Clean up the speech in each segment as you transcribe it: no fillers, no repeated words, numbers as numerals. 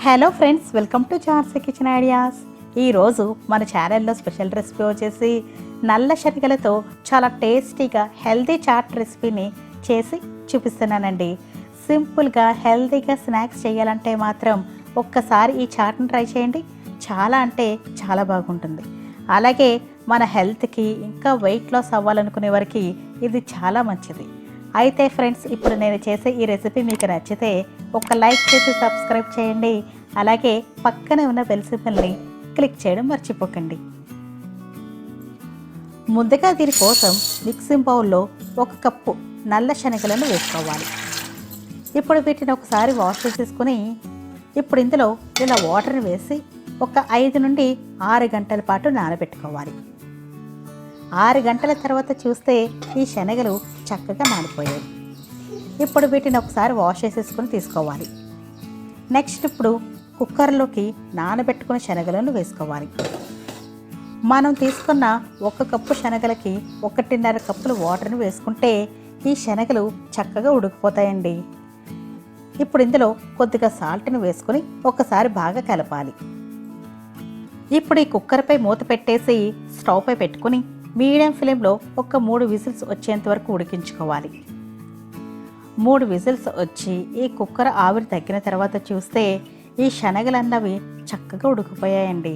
Hello friends, welcome to chats kitchen ideas. ఈరోజు మన ఛానల్లో స్పెషల్ రెసిపీ వచ్చేసి నల్ల శనగలతో చాలా టేస్టీగా హెల్తీ చాట్ రెసిపీని చేసి చూపిస్తున్నానండి. సింపుల్గా హెల్తీగా స్నాక్స్ చేయాలంటే మాత్రం ఒక్కసారి ఈ చాట్ని ట్రై చేయండి. చాలా అంటే చాలా బాగుంటుంది. అలాగే మన హెల్త్కి ఇంకా వెయిట్ లాస్ అవ్వాలనుకునే వారికి ఇది చాలా మంచిది. అయితే ఫ్రెండ్స్, ఇప్పుడు నేను చేసే ఈ రెసిపీ మీకు నచ్చితే ఒక లైక్ చేసి సబ్స్క్రైబ్ చేయండి. అలాగే పక్కనే ఉన్న బెల్ సింబల్ని క్లిక్ చేయడం మర్చిపోకండి. ముందుగా దీనికోసం మిక్సింగ్ బౌల్లో 1 కప్పు నల్ల శనగలను వేసుకోవాలి. ఇప్పుడు వీటిని ఒకసారి వాష్ చేసేసుకుని ఇప్పుడు ఇందులో ఇలా వాటర్ని వేసి ఒక 5 నుండి 6 గంటల పాటు నానబెట్టుకోవాలి. 6 గంటల తర్వాత చూస్తే ఈ శనగలు చక్కగా నానిపోయాయి. ఇప్పుడు వీటిని ఒకసారి వాష్ చేసేసుకొని తీసుకోవాలి. నెక్స్ట్ ఇప్పుడు కుక్కర్లోకి నానబెట్టుకున్న శనగలను వేసుకోవాలి. మనం తీసుకున్న 1 కప్పు శనగలకి 1.5 కప్పులు వాటర్ని వేసుకుంటే ఈ శనగలు చక్కగా ఉడికిపోతాయండి. ఇప్పుడు ఇందులో కొద్దిగా సాల్ట్ని వేసుకొని ఒకసారి బాగా కలపాలి. ఇప్పుడు ఈ కుక్కర్పై మూత పెట్టేసి స్టవ్ పై పెట్టుకుని మీడియం ఫ్లేమ్లో ఒక 3 విజిల్స్ వచ్చేంత వరకు ఉడికించుకోవాలి. 3 విజిల్స్ వచ్చి ఈ కుక్కర్ ఆవిరి తగ్గిన తర్వాత చూస్తే ఈ శనగలన్నవి చక్కగా ఉడికిపోయాయండి.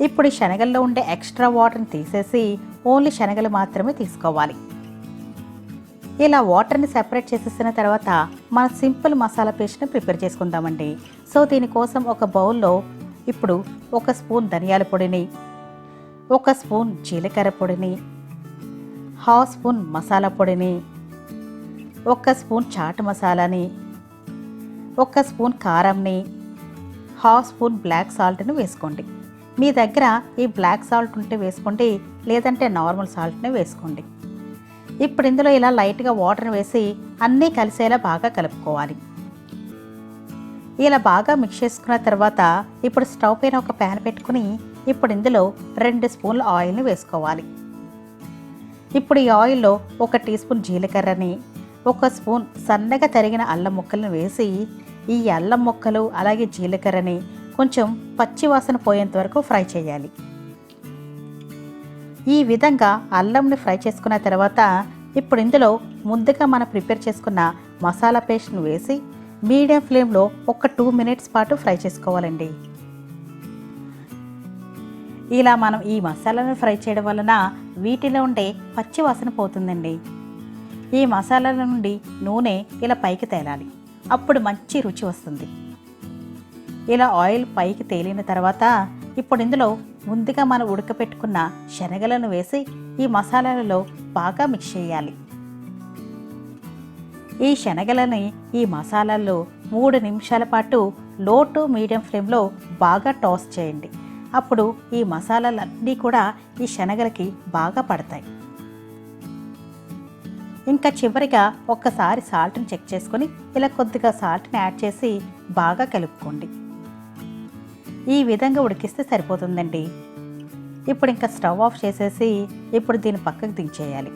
ఇప్పుడు ఈ శనగల్లో ఉండే ఎక్స్ట్రా వాటర్ని తీసేసి ఓన్లీ శనగలు మాత్రమే తీసుకోవాలి. ఇలా వాటర్ని సెపరేట్ చేసేసిన తర్వాత మన సింపుల్ మసాలా పేస్ట్ని ప్రిపేర్ చేసుకుందామండి. సో దీనికోసం ఒక బౌల్లో ఇప్పుడు 1 స్పూన్ ధనియాల పొడిని, 1 స్పూన్ జీలకర్ర పొడిని, 1/2 స్పూన్ మసాలా పొడిని, 1 స్పూన్ చాట్ మసాలాని, 1 స్పూన్ కారంని, 1/2 స్పూన్ బ్లాక్ సాల్ట్ని వేసుకోండి. మీ దగ్గర ఈ బ్లాక్ సాల్ట్ ఉంటే వేసుకోండి, లేదంటే నార్మల్ సాల్ట్ని వేసుకోండి. ఇప్పుడు ఇందులో ఇలా లైట్గా వాటర్ని వేసి అన్నీ కలిసేలా బాగా కలుపుకోవాలి. ఇలా బాగా మిక్స్ చేసుకున్న తర్వాత ఇప్పుడు స్టవ్ పైన ఒక ప్యాన్ పెట్టుకుని ఇప్పుడు ఇందులో 2 స్పూన్ల ఆయిల్ని వేసుకోవాలి. ఇప్పుడు ఈ ఆయిల్లో 1 టీ స్పూన్ జీలకర్రని, 1 స్పూన్ సన్నగా తరిగిన అల్లం ముక్కలను వేసి ఈ అల్లం ముక్కలు అలాగే జీలకర్రని కొంచెం పచ్చి వాసన పోయేంత వరకు ఫ్రై చేయాలి. ఈ విధంగా అల్లంని ఫ్రై చేసుకున్న తర్వాత ఇప్పుడు ఇందులో ముందుగా మనం ప్రిపేర్ చేసుకున్న మసాలా పేస్ట్ని వేసి మీడియం ఫ్లేమ్లో ఒక 2 మినిట్స్ పాటు ఫ్రై చేసుకోవాలండి. ఇలా మనం ఈ మసాలాను ఫ్రై చేయడం వలన వీటిలో ఉండే పచ్చి వాసన పోతుందండి. ఈ మసాలాల నుండి నూనె ఇలా పైకి తేలాలి, అప్పుడు మంచి రుచి వస్తుంది. ఇలా ఆయిల్ పైకి తేలిన తర్వాత ఇప్పుడు ఇందులో ముందుగా మనం ఉడకపెట్టుకున్న శనగలను వేసి ఈ మసాలాలలో బాగా మిక్స్ చేయాలి. ఈ శనగలని ఈ మసాలాల్లో 3 నిమిషాల పాటు లో టు మీడియం ఫ్లేమ్లో బాగా టాస్ చేయండి. అప్పుడు ఈ మసాలాలన్నీ కూడా ఈ శనగలకి బాగా పడతాయి. ఇంకా చివరిగా ఒక్కసారి సాల్ట్ని చెక్ చేసుకొని ఇలా కొద్దిగా సాల్ట్ని యాడ్ చేసి బాగా కలుపుకోండి. ఈ విధంగా ఉడికిస్తే సరిపోతుందండి. ఇప్పుడు ఇంకా స్టవ్ ఆఫ్ చేసేసి ఇప్పుడు దీన్ని పక్కకు దించేయాలి.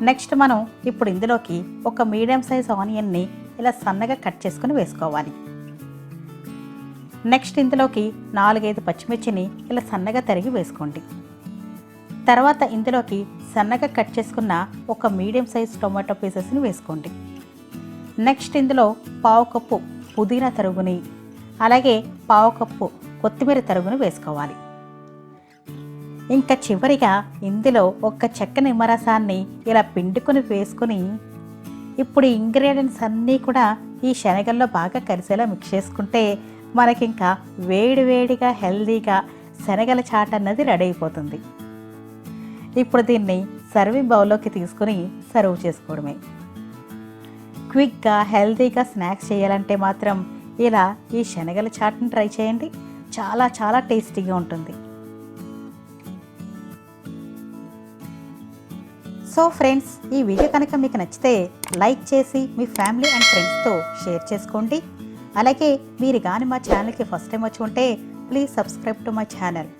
నెక్స్ట్ మనం ఇప్పుడు ఇందులోకి ఒక మీడియం సైజ్ ఆనియన్ని ఇలా సన్నగా కట్ చేసుకుని వేసుకోవాలి. నెక్స్ట్ ఇందులోకి 4-5 పచ్చిమిర్చిని ఇలా సన్నగా తరిగి వేసుకోండి. తర్వాత ఇందులోకి సన్నగా కట్ చేసుకున్న ఒక మీడియం సైజ్ టొమాటో పీసెస్ని వేసుకోండి. నెక్స్ట్ ఇందులో 1/2 కప్పు పుదీనా తరుగుని అలాగే 1/2 కప్పు కొత్తిమీర తరుగుని వేసుకోవాలి. ఇంకా చివరిగా ఇందులో ఒక చెక్క నిమ్మరసాన్ని ఇలా పిండుకొని వేసుకుని ఇప్పుడు ఈ ఇంగ్రీడియంట్స్ అన్నీ కూడా ఈ శనగల్లో బాగా కలిసేలా మిక్స్ చేసుకుంటే మనకి ఇంకా వేడివేడిగా హెల్దీగా శనగల చాట్ అన్నది రెడీ అయిపోతుంది. ఇప్పుడు దీన్ని సర్వింగ్ బౌల్లోకి తీసుకుని సర్వ్ చేసుకోవడమే. క్విక్గా హెల్దీగా స్నాక్స్ చేయాలంటే మాత్రం ఇలా ఈ శనగల చాట్ని ట్రై చేయండి. చాలా చాలా టేస్టీగా ఉంటుంది. సో ఫ్రెండ్స్, ఈ వీడియో కనుక మీకు నచ్చితే లైక్ చేసి మీ ఫ్యామిలీ అండ్ ఫ్రెండ్స్తో షేర్ చేసుకోండి. అలాగే మీరు కానీ మా ఛానల్కి ఫస్ట్ టైం వచ్చి ఉంటే please subscribe to my channel.